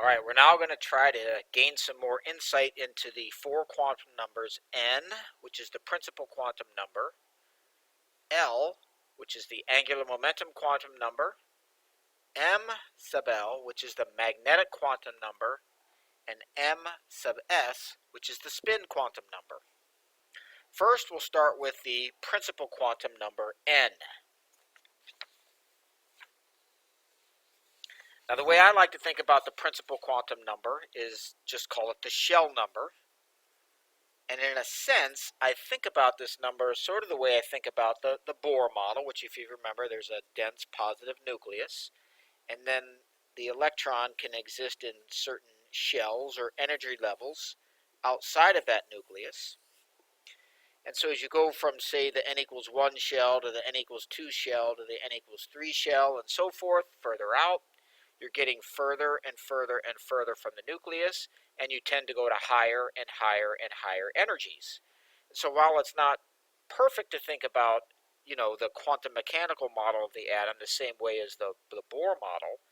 All right, we're now going to try to gain some more insight into the four quantum numbers n, which is the principal quantum number, L, which is the angular momentum quantum number, m sub L, which is the magnetic quantum number, and m sub S, which is the spin quantum number. First, we'll start with the principal quantum number n. Now, the way I like to think about the principal quantum number is just call it the shell number. And in a sense, I think about this number sort of the way I think about the Bohr model, which if you remember, there's a dense positive nucleus. And then the electron can exist in certain shells or energy levels outside of that nucleus. And so as you go from, say, the n equals 1 shell to the n equals 2 shell to the n equals 3 shell and so forth, further out, you're getting further and further and further from the nucleus, and you tend to go to higher and higher and higher energies. And so while it's not perfect to think about, the quantum mechanical model of the atom the same way as the Bohr model,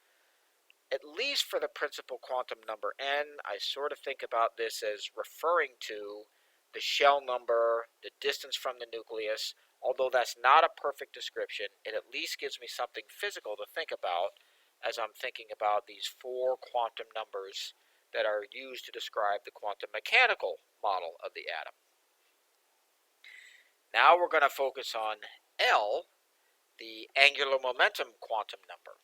at least for the principal quantum number n, I sort of think about this as referring to the shell number, the distance from the nucleus. Although that's not a perfect description, it at least gives me something physical to think about as I'm thinking about these four quantum numbers that are used to describe the quantum mechanical model of the atom. Now we're going to focus on L, the angular momentum quantum number.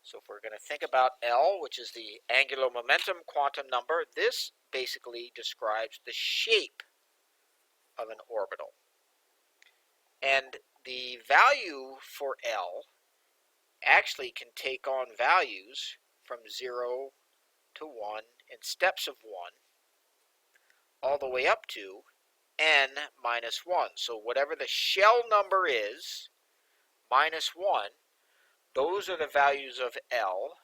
So if we're going to think about L, which is the angular momentum quantum number, this basically describes the shape of an orbital. And the value for L actually can take on values from 0 to 1 in steps of 1 all the way up to n minus 1. So whatever the shell number is, minus 1, those are the values of L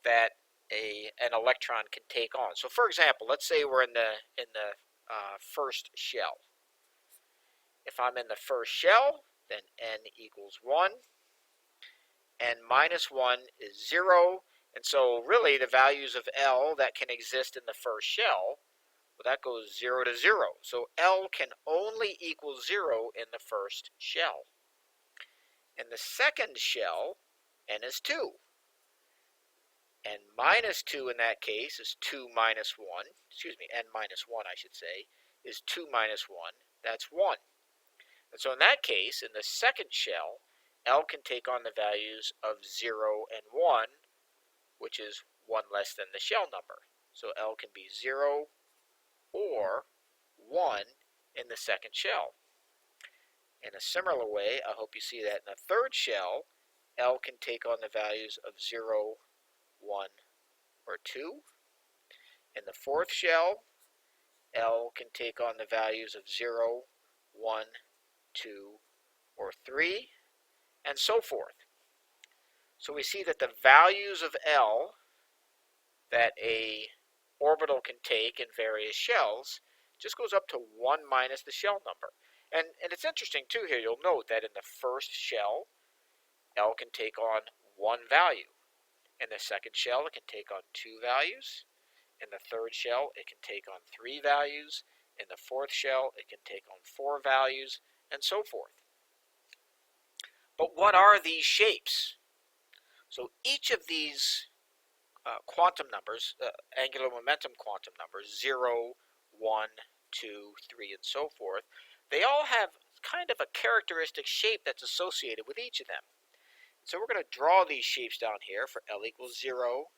that an electron can take on. So for example, let's say we're in the first shell. If I'm in the first shell, then n equals 1. And minus 1 is 0. And so really the values of L that can exist in the first shell, well, that goes 0 to 0. So L can only equal 0 in the first shell. In the second shell, n is 2. And minus 2 in that case is 2 minus 1. Excuse me, n minus 1 I should say, is 2 minus 1. That's 1. And so in that case, in the second shell, L can take on the values of 0 and 1, which is 1 less than the shell number. So L can be 0 or 1 in the second shell. In a similar way, I hope you see that in the third shell, L can take on the values of 0, 1, or 2. In the fourth shell, L can take on the values of 0, 1, 2, or 3, and so forth. So we see that the values of L that a orbital can take in various shells just goes up to 1 minus the shell number. And it's interesting too here, you'll note that in the first shell, L can take on 1 value. In the second shell, it can take on 2 values. In the third shell, it can take on 3 values. In the fourth shell, it can take on 4 values, and so forth. But what are these shapes? So each of these quantum numbers, angular momentum quantum numbers, 0, 1, 2, 3, and so forth, they all have kind of a characteristic shape that's associated with each of them. So we're going to draw these shapes down here for L equals 0,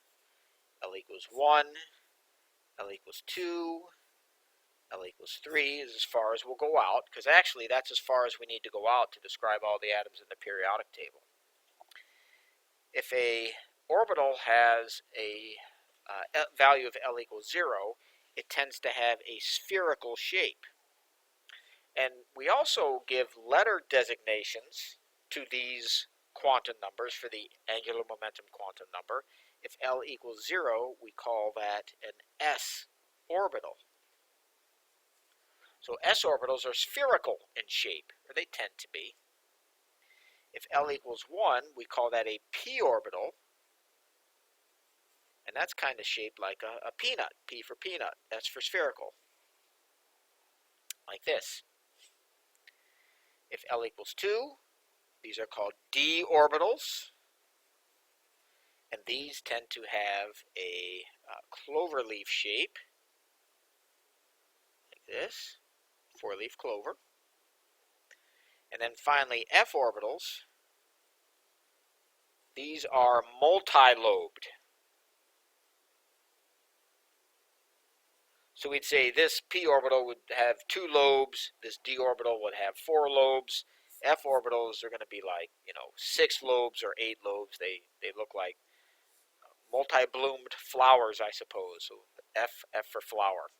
L equals 1, L equals 2, L equals 3 is as far as we'll go out, because actually that's as far as we need to go out to describe all the atoms in the periodic table. If a orbital has a value of L equals 0, it tends to have a spherical shape. And we also give letter designations to these quantum numbers for the angular momentum quantum number. If L equals 0, we call that an s orbital. So s orbitals are spherical in shape, or they tend to be. If L equals 1, we call that a p orbital. that's kind of shaped like a peanut. P for peanut. S for spherical. Like this. If L equals 2, these are called d orbitals. And these tend to have a cloverleaf shape, like this, four-leaf clover. And then finally, f orbitals. These are multi-lobed. So we'd say this p orbital would have 2 lobes, this d orbital would have 4 lobes. F orbitals are going to be like, 6 lobes or 8 lobes. They look like multi-bloomed flowers, I suppose. So F for flower.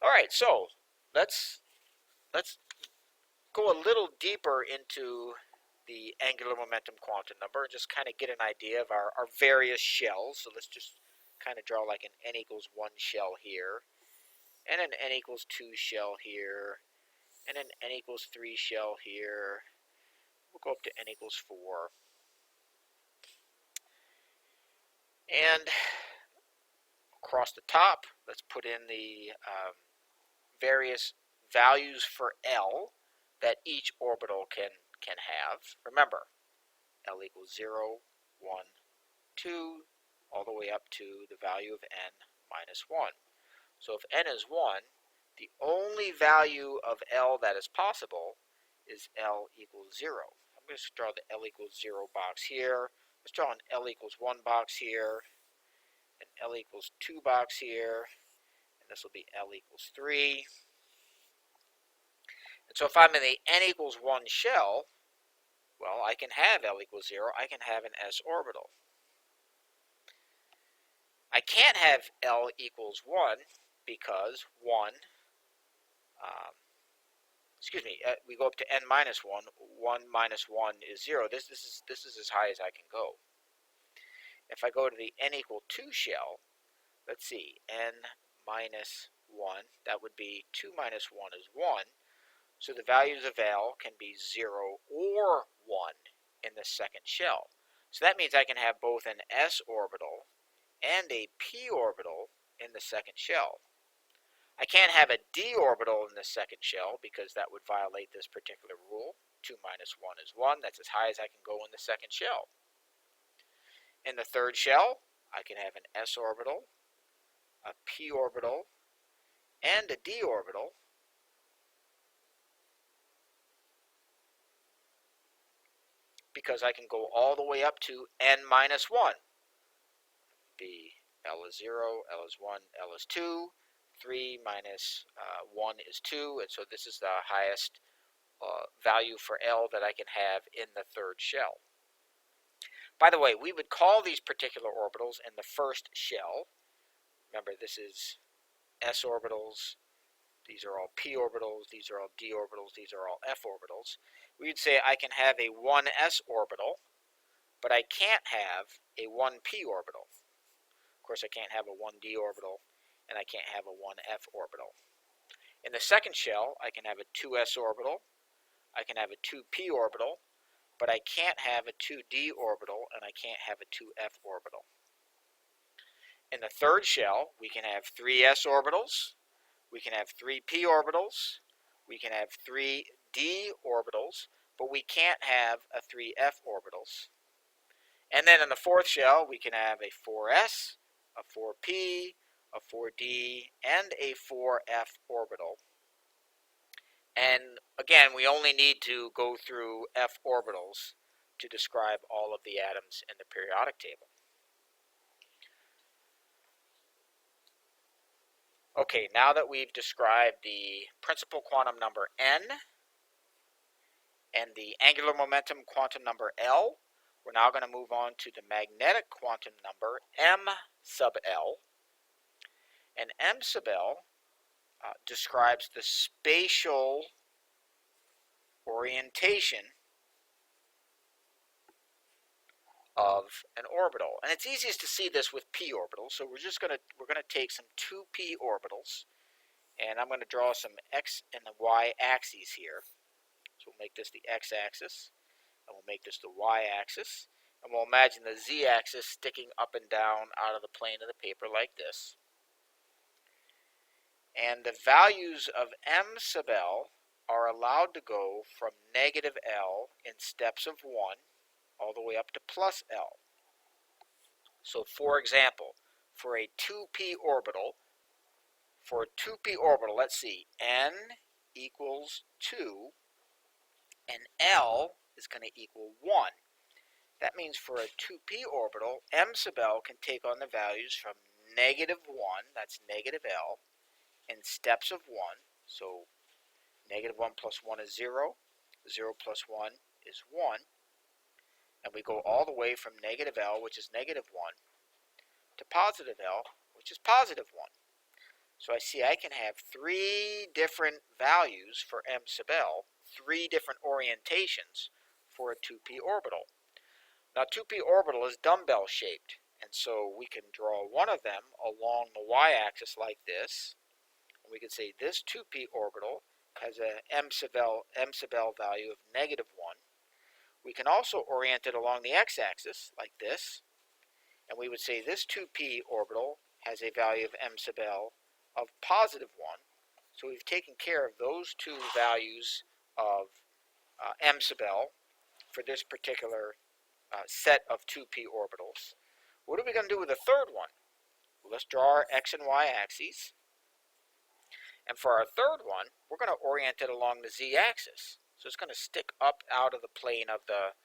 All right, so let's go a little deeper into the angular momentum quantum number and just kind of get an idea of our various shells. So let's just kind of draw like an n equals 1 shell here, and an n equals 2 shell here, and an n equals 3 shell here. We'll go up to n equals 4. And across the top, let's put in the various values for L that each orbital can have. Remember, L equals 0, 1, 2, all the way up to the value of n minus 1. So if n is 1, the only value of L that is possible is L equals 0. I'm going to draw the L equals 0 box here. Let's draw an L equals 1 box here, an L equals 2 box here, and this will be L equals 3. And so if I'm in the n equals 1 shell, well, I can have L equals 0. I can have an s orbital. I can't have L equals 1 because 1, we go up to n minus 1. 1 minus 1 is 0. This is as high as I can go. If I go to the n equal 2 shell, let's see, n minus 1, that would be 2 minus 1 is 1. So the values of L can be 0 or 1 in the second shell. So that means I can have both an s orbital and a p orbital in the second shell. I can't have a d orbital in the second shell because that would violate this particular rule. 2 minus 1 is 1. That's as high as I can go in the second shell. In the third shell, I can have an s orbital, a p orbital, and a d orbital. Because I can go all the way up to n minus 1. Be L is 0, L is 1, L is 2. 3 minus 1 is 2, and so this is the highest value for L that I can have in the third shell. By the way, we would call these particular orbitals in the first shell. Remember, this is s orbitals. These are all p orbitals. These are all d orbitals. These are all f orbitals. We would say I can have a 1s orbital, but I can't have a 1p orbital. Of course, I can't have a 1d orbital, and I can't have a 1f orbital. In the second shell, I can have a 2s orbital, I can have a 2p orbital, but I can't have a 2d orbital, and I can't have a 2f orbital. In the third shell, we can have 3s orbitals, we can have 3p orbitals, we can have 3d orbitals, but we can't have a 3f orbitals. And then in the fourth shell, we can have a 4s, a 4p, a 4d, and a 4f orbital. And again, we only need to go through f orbitals to describe all of the atoms in the periodic table. Okay, now that we've described the principal quantum number n and the angular momentum quantum number L, we're now going to move on to the magnetic quantum number m sub L. And m sub L describes the spatial orientation of an orbital. And it's easiest to see this with p orbitals. So we're going to take some 2p orbitals, and I'm going to draw some x and the y axes here. So we'll make this the x-axis, and we'll make this the y-axis, And we'll imagine the z-axis sticking up and down out of the plane of the paper like this. And the values of m sub l are allowed to go from negative L in steps of 1 all the way up to plus L. So for example, for a 2p orbital, let's see, n equals 2, and L is going to equal 1. That means for a 2p orbital, m sub L can take on the values from negative 1, that's negative L, in steps of 1. So negative 1 plus 1 is 0, 0 plus 1 is 1, and we go all the way from negative L, which is negative 1, to positive L, which is positive 1. So I see I can have 3 different values for m sub L, 3 different orientations for a 2p orbital. Now 2p orbital is dumbbell shaped, and so we can draw one of them along the y-axis like this. And we can say this 2p orbital has a m sub L value of negative 1. We can also orient it along the x-axis like this, and we would say this 2p orbital has a value of m sub L of positive 1. So we've taken care of those 2 values of m sub L for this particular set of 2p orbitals. What are we going to do with the third one? Well, let's draw our x and y axes. And for our third one, we're going to orient it along the z-axis. So it's going to stick up out of the plane of the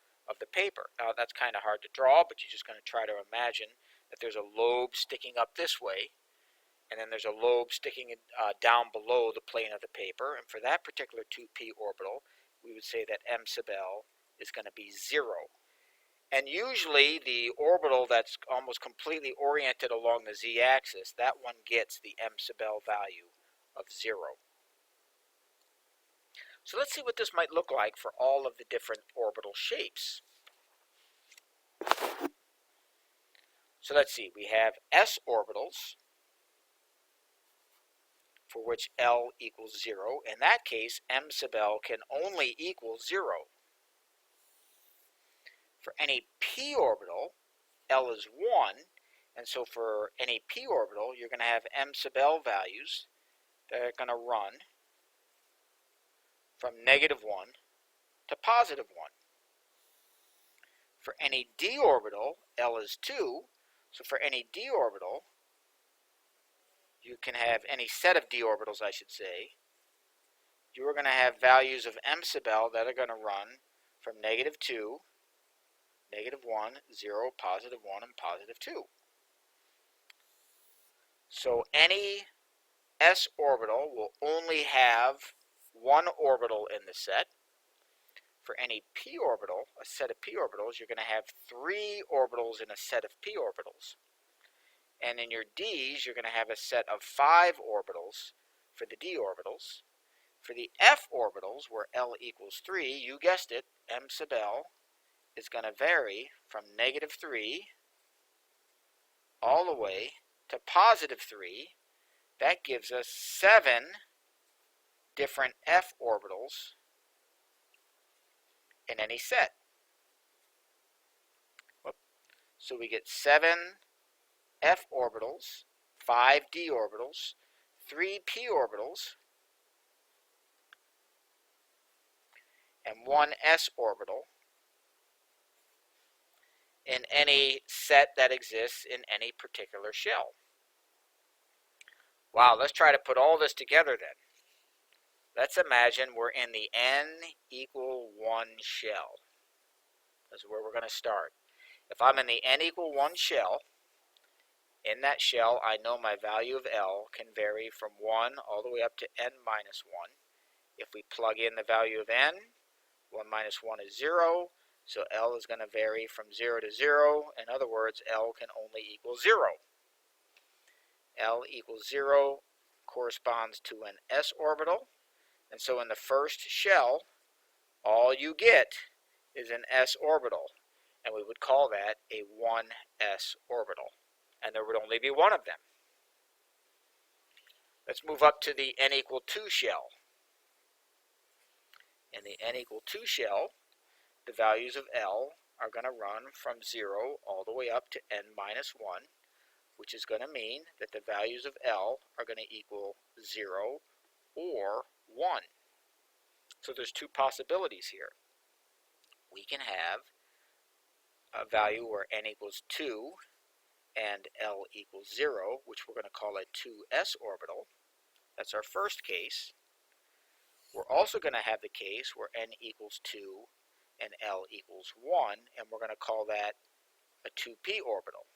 paper. Now that's kind of hard to draw, but you're just going to try to imagine that there's a lobe sticking up this way, and then there's a lobe sticking down below the plane of the paper. And for that particular 2p orbital, we would say that m sub L is going to be 0. And usually the orbital that's almost completely oriented along the z-axis, that one gets the m sub L value of 0. So let's see what this might look like for all of the different orbital shapes. So let's see, we have s orbitals, for which L equals 0. In that case, m sub L can only equal 0. For any p orbital, L is 1, and so for any p orbital, you're going to have m sub L values that are going to run from negative 1 to positive 1. For any d orbital, L is 2, so for any d orbital, you can have any set of d orbitals, I should say, you are going to have values of m sub L that are going to run from negative 2, negative 1, 0, positive 1, and positive 2. So any s orbital will only have one orbital in the set. For any p orbital, a set of p orbitals, you're going to have 3 orbitals in a set of p orbitals. And in your d's, you're going to have a set of 5 orbitals for the d orbitals. For the f orbitals, where L equals 3, you guessed it, m sub L is going to vary from negative 3 all the way to positive 3. That gives us 7 different f orbitals in any set. So we get 7 f orbitals, 5 d orbitals, 3 p orbitals, and 1 s orbital in any set that exists in any particular shell. Wow, let's try to put all this together then. Let's imagine we're in the n equal 1 shell. This is where we're going to start. If I'm in the n equal 1 shell, in that shell I know my value of L can vary from 1 all the way up to n minus 1. If we plug in the value of n, 1 minus 1 is 0, so L is going to vary from 0 to 0. In other words, L can only equal 0. L equals 0 corresponds to an s orbital, and so in the first shell, all you get is an s orbital, and we would call that a 1s orbital, and there would only be one of them. Let's move up to the n equal 2 shell. In the n equal 2 shell, the values of L are going to run from 0 all the way up to n minus 1, which is going to mean that the values of L are going to equal 0 or 1. So there's two possibilities here. We can have a value where n equals 2 and L equals 0, which we're going to call a 2s orbital. That's our first case. We're also going to have the case where n equals 2 and L equals 1, and we're going to call that a 2p orbital.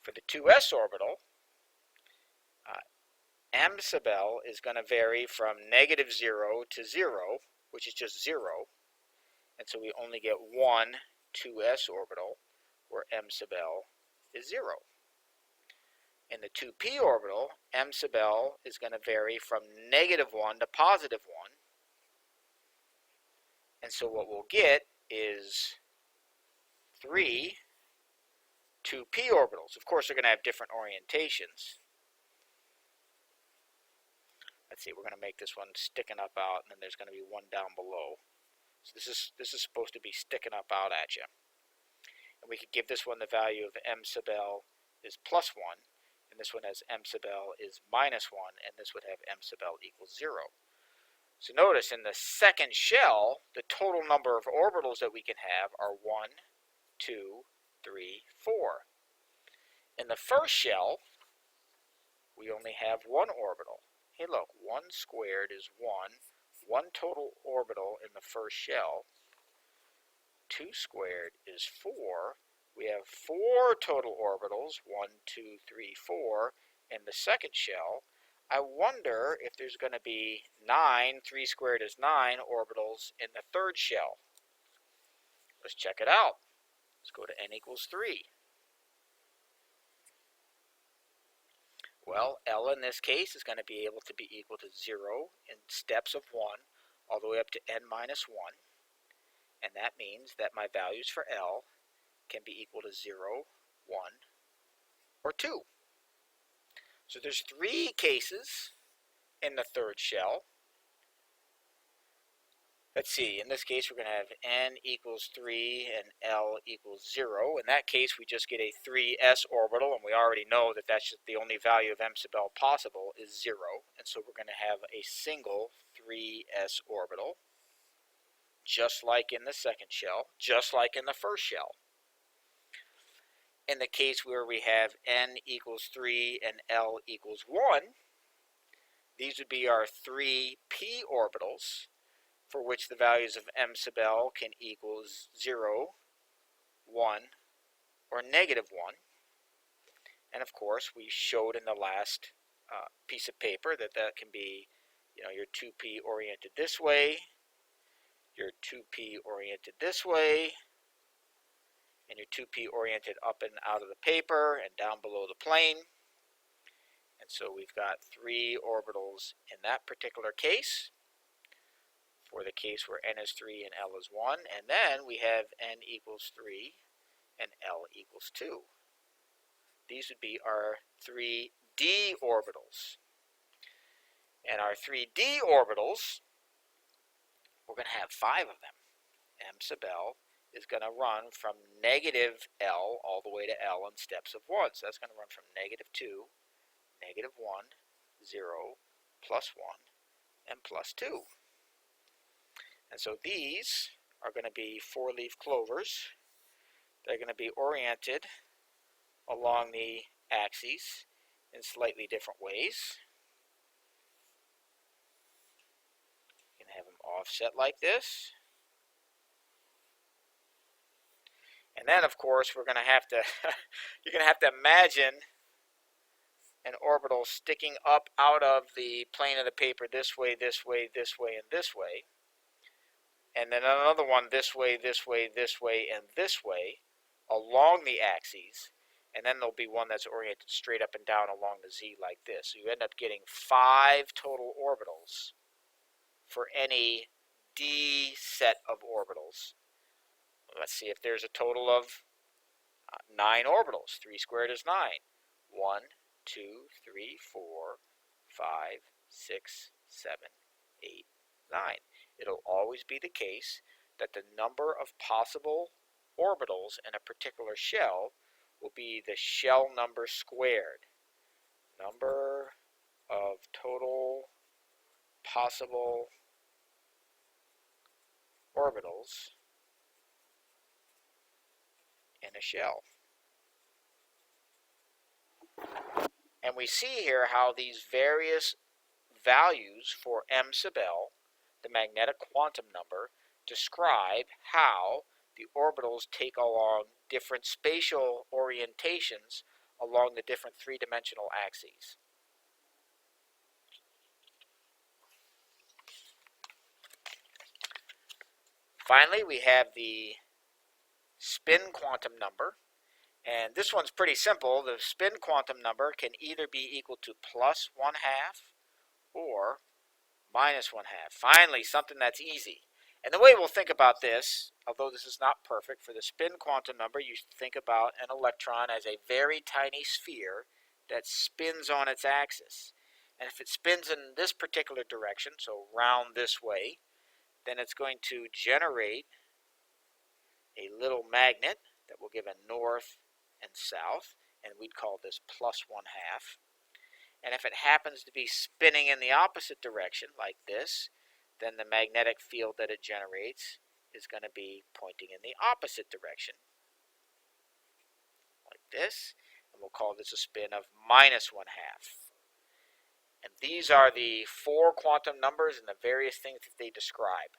For the 2s orbital, m sub L is going to vary from negative 0 to 0, which is just 0, and so we only get one 2s orbital where m sub L is 0. In the 2p orbital, m sub L is going to vary from negative 1 to positive 1, and so what we'll get is 3 2p orbitals. Of course, they're going to have different orientations. Let's see, we're going to make this one sticking up out, and then there's going to be one down below. So this is supposed to be sticking up out at you. And we could give this one the value of m sub L is plus 1, and this one has m sub L is minus 1, and this would have m sub L equals 0. So notice in the second shell, the total number of orbitals that we can have are 1, 2, 3, 4. In the first shell, we only have one orbital. Hey look, 1 squared is 1. One total orbital in the first shell. 2 squared is 4. We have 4 total orbitals, 1, 2, 3, 4, in the second shell. I wonder if there's going to be 9, 3 squared is 9 orbitals in the third shell. Let's check it out. Let's go to n equals 3. Well, L in this case is going to be able to be equal to 0 in steps of 1 all the way up to n minus 1. And that means that my values for L can be equal to 0, 1, or 2. So there's 3 cases in the third shell. Let's see, in this case we're going to have n equals 3 and L equals 0. In that case we just get a 3s orbital, and we already know that that's just the only value of m sub L possible is 0. And so we're going to have a single 3s orbital, just like in the second shell, just like in the first shell. In the case where we have n equals 3 and L equals 1, these would be our 3p orbitals, for which the values of m sub L can equal 0, 1, or negative 1. And of course, we showed in the last piece of paper that that can be, your 2p oriented this way, your 2p oriented this way, and your 2p oriented up and out of the paper and down below the plane. And so we've got 3 orbitals in that particular case, for the case where n is 3 and L is 1, and then we have n equals 3 and L equals 2. These would be our 3d orbitals. And our 3d orbitals, we're going to have 5 of them. M sub L is going to run from negative L all the way to L in steps of 1. So that's going to run from negative 2, negative 1, 0, plus 1, and plus 2. And so these are going to be 4-leaf clovers. They're going to be oriented along the axes in slightly different ways. You can have them offset like this. And then, of course, we're going to have to, you're going to have to imagine an orbital sticking up out of the plane of the paper this way, this way, this way, and this way. And then another one this way, this way, this way, and this way along the axes. And then there'll be one that's oriented straight up and down along the z like this. So you end up getting 5 total orbitals for any d set of orbitals. Let's see if there's a total of 9 orbitals. 3 squared is 9. 1, 2, 3, 4, 5, 6, 7, 8, 9. It'll always be the case that the number of possible orbitals in a particular shell will be the shell number squared. Number of total possible orbitals in a shell. And we see here how these various values for m sub L, the magnetic quantum number, describe how the orbitals take along different spatial orientations along the different three-dimensional axes. Finally, we have the spin quantum number. And this one's pretty simple. The spin quantum number can either be equal to plus 1/2 or minus 1/2. Finally, something that's easy. And the way we'll think about this, although this is not perfect, for the spin quantum number, you think about an electron as a very tiny sphere that spins on its axis. And if it spins in this particular direction, so round this way, then it's going to generate a little magnet that will give a north and south, and we'd call this plus 1/2. And if it happens to be spinning in the opposite direction, like this, then the magnetic field that it generates is going to be pointing in the opposite direction, like this. And we'll call this a spin of minus 1/2. And these are the 4 quantum numbers and the various things that they describe.